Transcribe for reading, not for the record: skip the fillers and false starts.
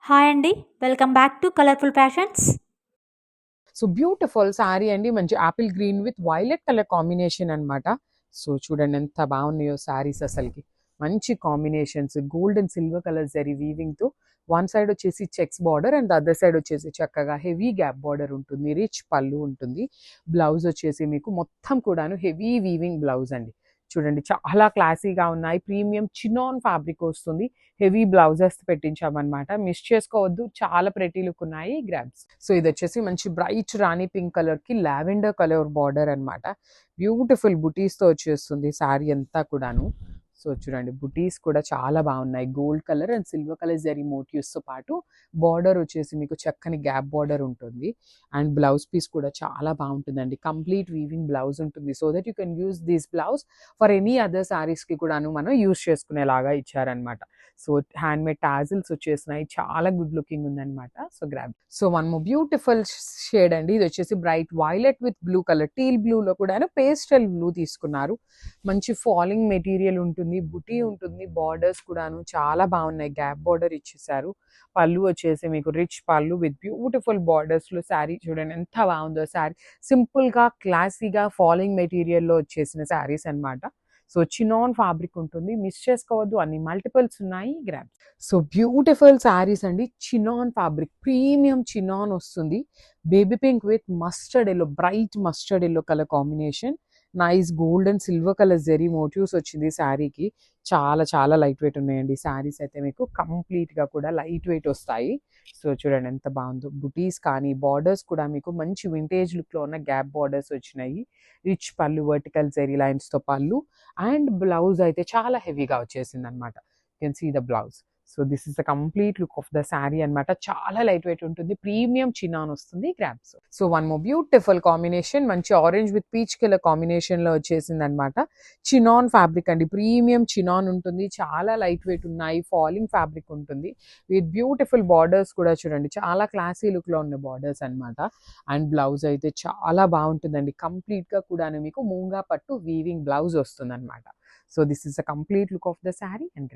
Hi అండి. Welcome back to colourful fashions. So beautiful sari అండి. మంచి apple green with violet colour combination అన్నమాట. So చూడండి ఎంత బాగున్నాయో శారీస్ అసలుకి. మంచి combinations gold and silver colour zari వీవింగ్‌తో వన్ సైడ్ వచ్చేసి checks border and other side వచ్చేసి చక్కగా హెవీ గ్యాప్ బార్డర్ ఉంటుంది. రిచ్ పళ్ళు ఉంటుంది. బ్లౌజ్ వచ్చేసి మీకు మొత్తం కూడాను హెవీ వీవింగ్ బ్లౌజ్ అండి. చూడండి చాలా క్లాసీగా ఉన్నాయి. ప్రీమియం చినాన్ ఫ్యాబ్రిక్ వస్తుంది. హెవీ బ్లౌజెస్ పెట్టించామన్నమాట. మిస్ చేసుకోవద్దు. చాలా ప్రెటీ లుక్ ఉన్నాయి గ్రాబ్స్. సో ఇది వచ్చేసి మంచి బ్రైట్ రాణి పింక్ కలర్ కి లావెండర్ కలర్ బార్డర్ అన్నమాట. బ్యూటిఫుల్ బుటీస్ తో వచ్చేస్తుంది శారీ అంతా కూడాను. సో చూడండి బుటీస్ కూడా చాలా బాగున్నాయి. Gold colour and silver colour zari motifs తో పాటు బార్డర్ వచ్చేసి మీకు చక్కని గ్యాప్ బార్డర్ ఉంటుంది. అండ్ బ్లౌజ్ పీస్ కూడా చాలా బాగుంటుందండి. కంప్లీట్ వీవింగ్ బ్లౌజ్ ఉంటుంది. So that you can use this blouse for any other saris కి కూడాను మనం యూస్ చేసుకునేలాగా ఇచ్చారనమాట. సో హ్యాండ్ మేడ్ టాజిల్స్ వచ్చేసినాయి. చాలా గుడ్ లుకింగ్ ఉందన్నమాట. So grab. So one more beautiful shade అండి. ఇది వచ్చేసి bright violet with blue colour, teal blue లో కూడా పేస్టల్ బ్లూ తీసుకున్నారు. మంచి ఫాలింగ్ మెటీరియల్ ఉంటుంది. బుటీ ఉంటుంది. బార్డర్స్ కూడాను చాలా బాగున్నాయి. గ్యాప్ బార్డర్ ఇచ్చేసారు. పళ్ళు వచ్చేసి మీకు రిచ్ పళ్ళు విత్ బ్యూటిఫుల్ బార్డర్స్ లో శారీ చూడండి ఎంత బాగుందో. శారీ సింపుల్ గా క్లాసీగా ఫాలింగ్ మెటీరియల్ లో వచ్చేసిన శారీస్ అన్నమాట. సో చినాన్ ఫ్యాబ్రిక్ ఉంటుంది. మిస్ చేసుకోవద్దు. అన్ని మల్టిపుల్స్ ఉన్నాయి. గ్రాబ్. సో బ్యూటిఫుల్ శారీస్ అండి. చినాన్ ఫ్యాబ్రిక్ ప్రీమియం చినాన్ వస్తుంది. Baby pink with mustard yellow, bright mustard yellow colour combination. Nice gold and silver colour zari motifs వచ్చింది శారీకి. చాలా చాలా లైట్ వెయిట్ ఉన్నాయండి శారీస్ అయితే. మీకు కంప్లీట్ గా కూడా లైట్ వెయిట్ వస్తాయి. సో చూడండి ఎంత బాగుందో. బుటీస్ కానీ బార్డర్స్ కూడా మీకు మంచి వింటేజ్ లుక్ లో ఉన్న గ్యాప్ బార్డర్స్ వచ్చినాయి. Rich pallu vertical zari lines తో పళ్ళు అండ్ బ్లౌజ్ అయితే చాలా హెవీగా వచ్చేసింది అనమాట. You can see the blouse. So this is the complete look of the sari అనమాట. చాలా లైట్ వెయిట్ ఉంటుంది. ప్రీమియం చినాన్ వస్తుంది గ్రాబ్స్. So one more beautiful combination. మంచి orange with peach colour combination లో వచ్చేసింది అనమాట. చినాన్ ఫ్యాబ్రిక్ అండి. ప్రీమియం చినాన్ ఉంటుంది. చాలా లైట్ వెయిట్ ఉన్నాయి. ఫాలింగ్ ఫ్యాబ్రిక్ ఉంటుంది. విత్ బ్యూటిఫుల్ బార్డర్స్ కూడా చూడండి. చాలా క్లాసీ లుక్ లో ఉన్న బార్డర్స్ అనమాట. అండ్ బ్లౌజ్ అయితే చాలా బాగుంటుందండి. కంప్లీట్ గా కూడా మీకు మూంగా పట్టు వీవింగ్ బ్లౌజ్ వస్తుంది అనమాట. So this is the complete look of the sari and